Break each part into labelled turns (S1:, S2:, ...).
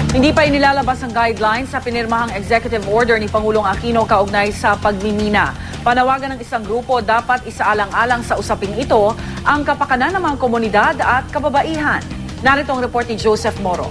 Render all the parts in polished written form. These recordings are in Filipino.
S1: Hindi pa inilalabas ang guidelines sa pinirmahang executive order ni Pangulong Aquino kaugnay sa pagmimina. Panawagan ng isang grupo, dapat isaalang-alang sa usaping ito ang kapakanan ng mga komunidad at kababaihan. Narito ang report ni Joseph Moro.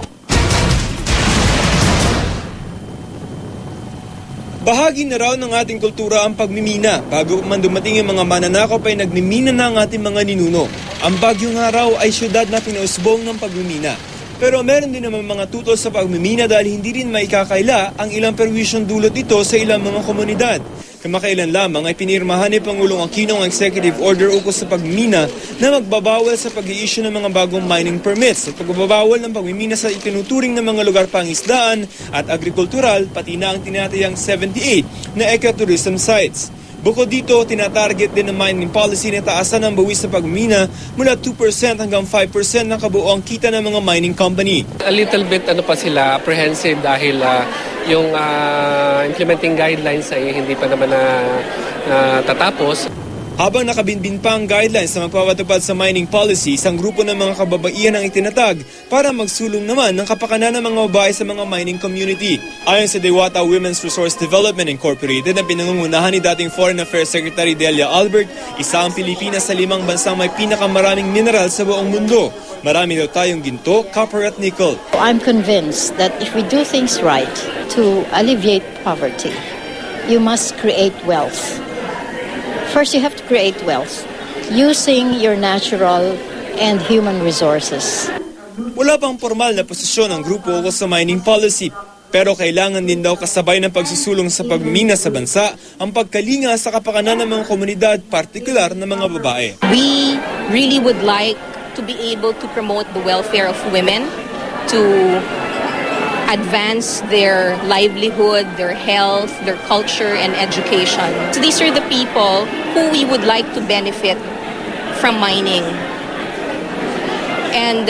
S2: Bahagi na raw ng ating kultura ang pagmimina. Bago man dumating yung mga mananakaw ay nagmimina na ang ating mga ninuno. Ang Baguio nga raw ay syudad na pinausbong ng pagmimina. Pero meron din naman mga tutol sa pagmimina dahil hindi rin maikakaila ang ilang perwisyong dulot ito sa ilang mga komunidad. Kamakailan lamang ay pinirmahan ni Pangulong Aquino ang executive order ukol sa pagmimina na magbabawal sa pag-i-issue ng mga bagong mining permits at pagbabawal ng pagmimina sa itinuturing ng mga lugar pangisdaan at agrikultural pati na ang tinatayang 78 na ecotourism sites. Bukod dito, tinatarget din ng mining policy na taasan ang buwis sa pagmina mula 2% hanggang 5% ng kabuoang kita ng mga mining company.
S3: A little bit pa sila apprehensive dahil yung implementing guidelines ay hindi pa naman tatapos.
S2: Habang nakabinbin pa ang guidelines na magpapatupad sa mining policy, isang grupo ng mga kababaihan ang itinatag para magsulong naman ng kapakanan ng mga babae sa mga mining community. Ayon sa Diwata Women's Resource Development Incorporated na pinangungunahan ni dating Foreign Affairs Secretary Delia Albert, isa ang Pilipinas sa 5 bansang may pinakamaraming mineral sa buong mundo. Marami daw tayong ginto, copper at nickel.
S4: I'm convinced that if we do things right to alleviate poverty, you must create wealth. First, you have to create wealth using your natural and human resources.
S2: Wala pang formal na posisyon ng grupo ukol sa mining policy. Pero kailangan din daw kasabay ng pagsusulong sa pagmina sa bansa ang pagkalinga sa kapakanan ng mga komunidad, partikular na mga babae.
S5: We really would like to be able to promote the welfare of women, to advance their livelihood, their health, their culture, and education. So these are the people who we would like to benefit from mining. And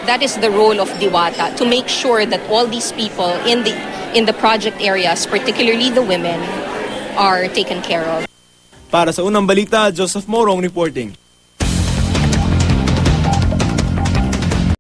S5: that is the role of Diwata, to make sure that all these people in the project areas, particularly the women, are taken care of.
S2: Para sa Unang Balita, Joseph Morong reporting.